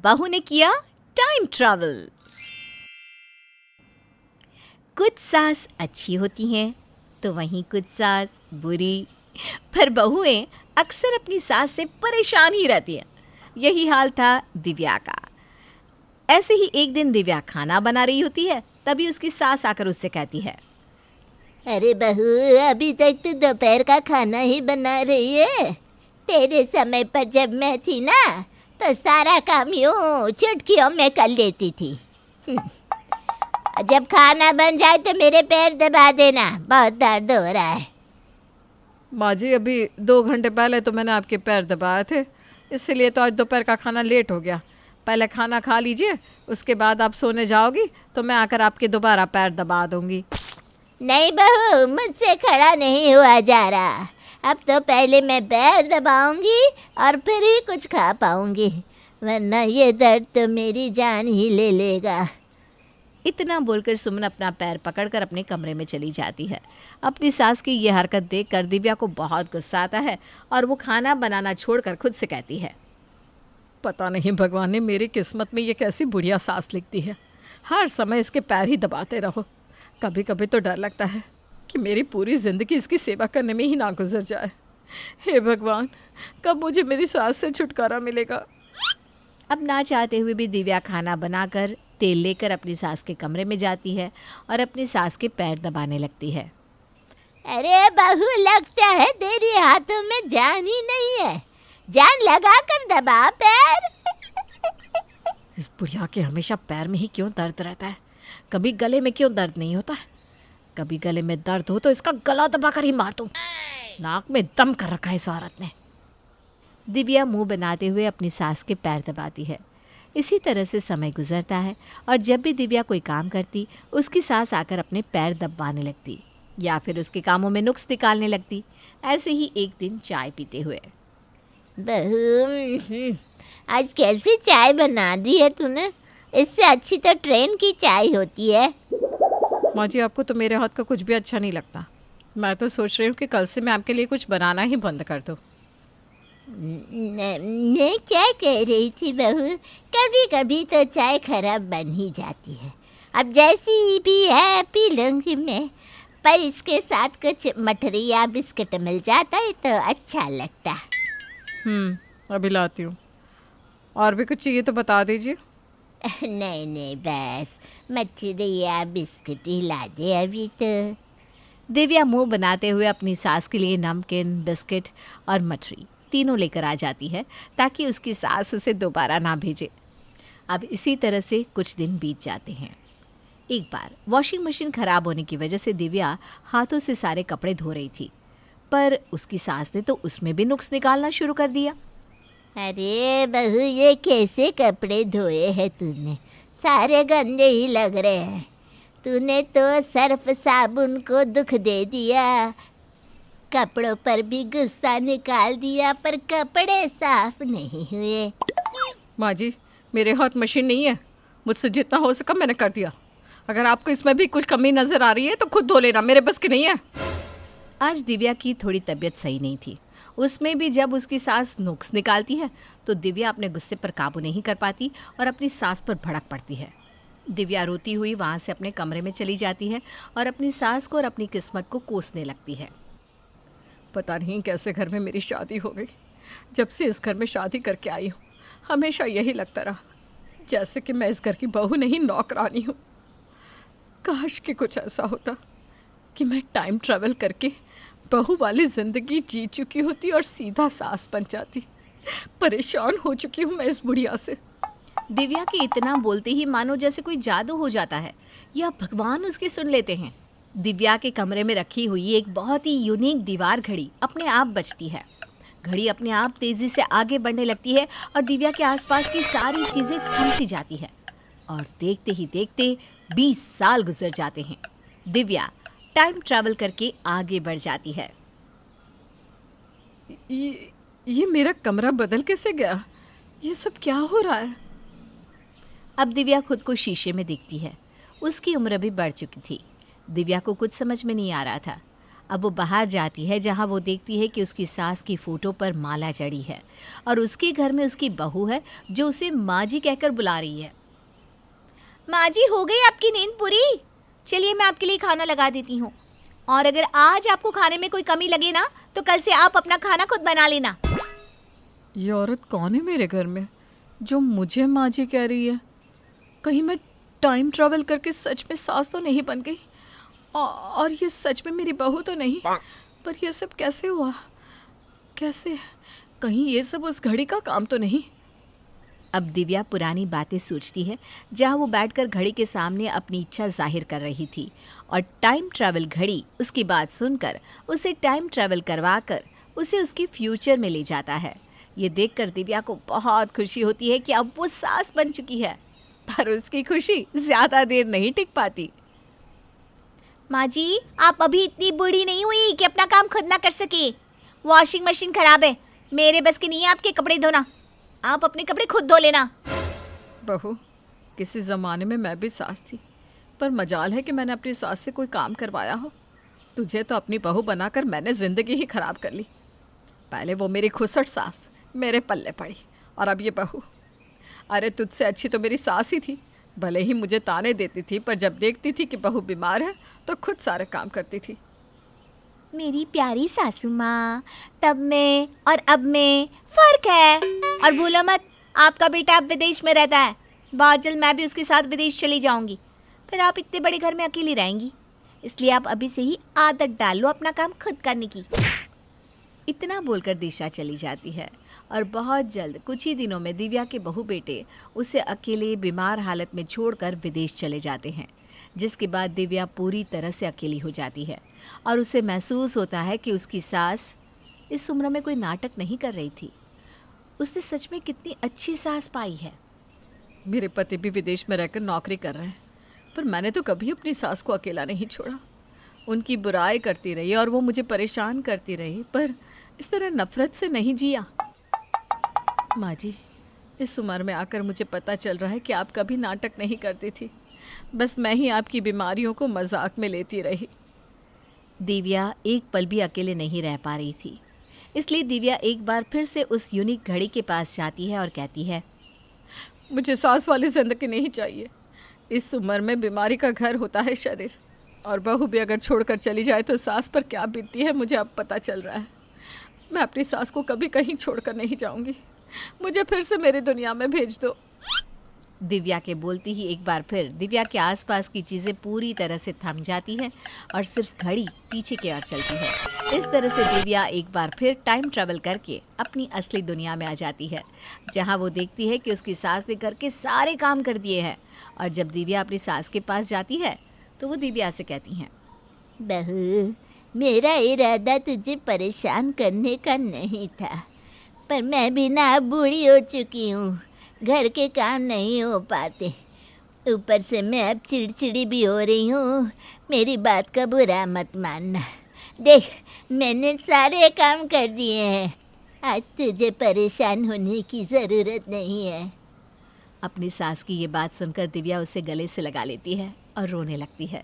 बहू ने किया टाइम ट्रैवल। कुछ सास अच्छी होती हैं तो वहीं कुछ सास बुरी, पर बहुएं अक्सर अपनी सास से परेशान ही रहती हैं। यही हाल था दिव्या का। ऐसे ही एक दिन दिव्या खाना बना रही होती है, तभी उसकी सास आकर उससे कहती है, अरे बहू, अभी तक तो दोपहर का खाना ही बना रही है। तेरे समय पर जब मैं थी ना, तो सारा काम यूं चुटकियों में कर लेती थी। जब खाना बन जाए तो मेरे पैर दबा देना, बहुत दर्द हो रहा है। माँ जी, अभी 2 घंटे पहले तो मैंने आपके पैर दबाए थे, इसलिए तो आज दोपहर का खाना लेट हो गया। पहले खाना खा लीजिए, उसके बाद आप सोने जाओगी तो मैं आकर आपके दोबारा पैर दबा दूंगी। नहीं बहू, मुझसे खड़ा नहीं हुआ जा रहा। अब तो पहले मैं पैर दबाऊंगी और फिर ही कुछ खा पाऊंगी, वरना ये दर्द तो मेरी जान ही ले लेगा। इतना बोलकर सुमन अपना पैर पकड़कर अपने कमरे में चली जाती है। अपनी सास की यह हरकत देखकर दिव्या को बहुत गुस्सा आता है और वो खाना बनाना छोड़कर खुद से कहती है, पता नहीं भगवान ने मेरी किस्मत में ये कैसी बुढ़िया सास लिखती है। हर समय इसके पैर ही दबाते रहो। कभी कभी तो डर लगता है कि मेरी पूरी ज़िंदगी इसकी सेवा करने में ही ना गुजर जाए। हे भगवान, कब मुझे मेरी सास से छुटकारा मिलेगा। अब ना चाहते हुए भी दिव्या खाना बनाकर तेल लेकर अपनी सास के कमरे में जाती है और अपनी सास के पैर दबाने लगती है। अरे बहू, लगता है तेरे हाथों में जान ही नहीं है। जान लगा कर दबा पैर। इस बुढ़िया के हमेशा पैर में ही क्यों दर्द रहता है? कभी गले में क्यों दर्द नहीं होता? कभी गले में दर्द हो तो इसका गला दबा कर ही मार दूं। नाक में दम कर रखा है इस औरत ने। दिव्या मुंह बनाते हुए अपनी सास के पैर दबाती है। इसी तरह से समय गुजरता है और जब भी दिव्या कोई काम करती, उसकी सास आकर अपने पैर दबाने लगती या फिर उसके कामों में नुक्स निकालने लगती। ऐसे ही एक दिन चाय पीते हुए, बहू, आज कैसी चाय बना दी है तूने? इससे अच्छी तो ट्रेन की चाय होती है। माँ जी, आपको तो मेरे हाथ का कुछ भी अच्छा नहीं लगता। मैं तो सोच रही हूँ कि कल से मैं आपके लिए कुछ बनाना ही बंद कर दूँ। मैं क्या कह रही थी बहू, कभी कभी तो चाय खराब बन ही जाती है। अब जैसी भी है पी लूँगी मैं, पर इसके साथ कुछ मठरी या बिस्किट मिल जाता है तो अच्छा लगता। अभी लाती हूँ। और भी कुछ चाहिए तो बता दीजिए। नहीं नहीं, बस मठरी या बिस्किट ही ला दे अभी तो। दिव्या मुंह बनाते हुए अपनी सास के लिए नमकीन, बिस्किट और मठरी तीनों लेकर आ जाती है ताकि उसकी सास उसे दोबारा ना भेजे। अब इसी तरह से कुछ दिन बीत जाते हैं। एक बार वॉशिंग मशीन खराब होने की वजह से दिव्या हाथों से सारे कपड़े धो रही थी, पर उसकी सास ने तो उसमें भी नुक्स निकालना शुरू कर दिया। अरे बहू, ये कैसे कपड़े धोए हैं तूने? सारे गंदे ही लग रहे हैं। तूने तो सर्फ साबुन को दुख दे दिया, कपड़ों पर भी गुस्सा निकाल दिया, पर कपड़े साफ नहीं हुए। माँ जी, मेरे हाथ मशीन नहीं है। मुझसे जितना हो सका मैंने कर दिया। अगर आपको इसमें भी कुछ कमी नज़र आ रही है तो खुद धो लेना, मेरे बस की नहीं है। आज दिव्या की थोड़ी तबीयत सही नहीं थी। उसमें भी जब उसकी सास नुक्स निकालती है तो दिव्या अपने गुस्से पर काबू नहीं कर पाती और अपनी सास पर भड़क पड़ती है। दिव्या रोती हुई वहाँ से अपने कमरे में चली जाती है और अपनी सास को और अपनी किस्मत को कोसने लगती है। पता नहीं कैसे घर में मेरी शादी हो गई। जब से इस घर में शादी करके आई हूँ, हमेशा यही लगता रहा जैसे कि मैं इस घर की बहू नहीं, नौकरानी हूँ। काश कि कुछ ऐसा होता कि मैं टाइम ट्रैवल करके बहू वाली ज़िंदगी जी चुकी होती और सीधा सास बन जाती। परेशान हो चुकी हूँ मैं इस बुढ़िया से। दिव्या के इतना बोलते ही मानो जैसे कोई जादू हो जाता है या भगवान उसकी सुन लेते हैं। दिव्या के कमरे में रखी हुई एक बहुत ही यूनिक दीवार घड़ी अपने आप बजती है। घड़ी अपने आप तेज़ी से आगे बढ़ने लगती है और दिव्या के आसपास की सारी चीज़ें थम सी जाती है और देखते ही देखते 20 साल गुजर जाते हैं। दिव्या टाइम ट्रैवल करके आगे बढ़ जाती है। ये मेरा कमरा बदल कैसे गया? ये सब क्या हो रहा है? अब दिव्या खुद को शीशे में देखती है। उसकी उम्र भी बढ़ चुकी थी। दिव्या को कुछ समझ में नहीं आ रहा था। अब वो बाहर जाती है जहाँ वो देखती है कि उसकी सास की फ़ोटो पर माला चढ़ी है और उसके घर में उसकी बहू है जो उसे माँ जी कहकर बुला रही है। माँ जी, हो गई आपकी नींद पूरी? चलिए मैं आपके लिए खाना लगा देती हूँ, और अगर आज आपको खाने में कोई कमी लगे ना तो कल से आप अपना खाना खुद बना लेना। ये औरत कौन है मेरे घर में जो मुझे माँ जी कह रही है? कहीं मैं टाइम ट्रैवल करके सच में सास तो नहीं बन गई? और ये सच में मेरी बहू तो नहीं? पर ये सब कैसे हुआ? कैसे? कहीं ये सब उस घड़ी का काम तो नहीं? अब दिव्या पुरानी बातें सोचती है जहाँ वो बैठकर घड़ी के सामने अपनी इच्छा जाहिर कर रही थी, और टाइम ट्रैवल घड़ी उसकी बात सुनकर उसे टाइम ट्रैवल करवाकर उसे उसके फ्यूचर में ले जाता है। ये देखकर दिव्या को बहुत खुशी होती है कि अब वो सास बन चुकी है, पर उसकी खुशी ज़्यादा देर नहीं टिक पाती। माँ जी, आप अभी इतनी बूढ़ी नहीं हुई कि अपना काम खुद ना कर सके। वॉशिंग मशीन खराब है, मेरे बस की नहीं है आपके कपड़े धोना। आप अपने कपड़े खुद धो लेना। बहू, किसी ज़माने में मैं भी सास थी, पर मजाल है कि मैंने अपनी सास से कोई काम करवाया हो। तुझे तो अपनी बहू बनाकर मैंने ज़िंदगी ही ख़राब कर ली। पहले वो मेरी खुसट सास मेरे पल्ले पड़ी, और अब ये बहू। अरे तुझसे अच्छी तो मेरी सास ही थी। भले ही मुझे ताने देती थी, पर जब देखती थी कि बहू बीमार है तो खुद सारे काम करती थी। मेरी प्यारी सासू माँ, तब में और अब में फ़र्क है। और भूलो मत, आपका बेटा अब विदेश में रहता है। बहुत जल्द मैं भी उसके साथ विदेश चली जाऊंगी। फिर आप इतने बड़े घर में अकेली रहेंगी, इसलिए आप अभी से ही आदत डाल लो अपना काम खुद करने की। इतना बोलकर दिशा चली जाती है, और बहुत जल्द कुछ ही दिनों में दिव्या के बहू बेटे उसे अकेले बीमार हालत में छोड़कर विदेश चले जाते हैं, जिसके बाद दिव्या पूरी तरह से अकेली हो जाती है और उसे महसूस होता है कि उसकी सास इस उम्र में कोई नाटक नहीं कर रही थी। उसने सच में कितनी अच्छी सास पाई है। मेरे पति भी विदेश में रहकर नौकरी कर रहे हैं, पर मैंने तो कभी अपनी सास को अकेला नहीं छोड़ा। उनकी बुराई करती रही और वो मुझे परेशान करती रही, पर इस तरह नफ़रत से नहीं जिया। माँ जी, इस उम्र में आकर मुझे पता चल रहा है कि आप कभी नाटक नहीं करती थी। बस मैं ही आपकी बीमारियों को मजाक में लेती रही। दिव्या एक पल भी अकेले नहीं रह पा रही थी, इसलिए दिव्या एक बार फिर से उस यूनिक घड़ी के पास जाती है और कहती है, मुझे सास वाली ज़िंदगी नहीं चाहिए। इस उम्र में बीमारी का घर होता है शरीर, और बहू भी अगर छोड़कर चली जाए तो सास पर क्या बीतती है मुझे अब पता चल रहा है। मैं अपनी सास को कभी कहीं छोड़कर नहीं जाऊंगी। मुझे फिर से मेरी दुनिया में भेज दो। दिव्या के बोलती ही एक बार फिर दिव्या के आसपास की चीज़ें पूरी तरह से थम जाती हैं और सिर्फ घड़ी पीछे की ओर चलती है। इस तरह से दिव्या एक बार फिर टाइम ट्रैवल करके अपनी असली दुनिया में आ जाती है, जहां वो देखती है कि उसकी सास ने घर के सारे काम कर दिए हैं। और जब दिव्या अपनी सास के पास जाती है तो वो दिव्या से कहती हैं, बहू, मेरा इरादा तुझे परेशान करने का नहीं था, पर मैं भी ना अब बूढ़ी हो चुकी हूँ। घर के काम नहीं हो पाते, ऊपर से मैं अब चिड़चिड़ी भी हो रही हूँ। मेरी बात का बुरा मत मानना। देख, मैंने सारे काम कर दिए हैं। आज तुझे परेशान होने की ज़रूरत नहीं है। अपनी सास की ये बात सुनकर दिव्या उसे गले से लगा लेती है और रोने लगती है।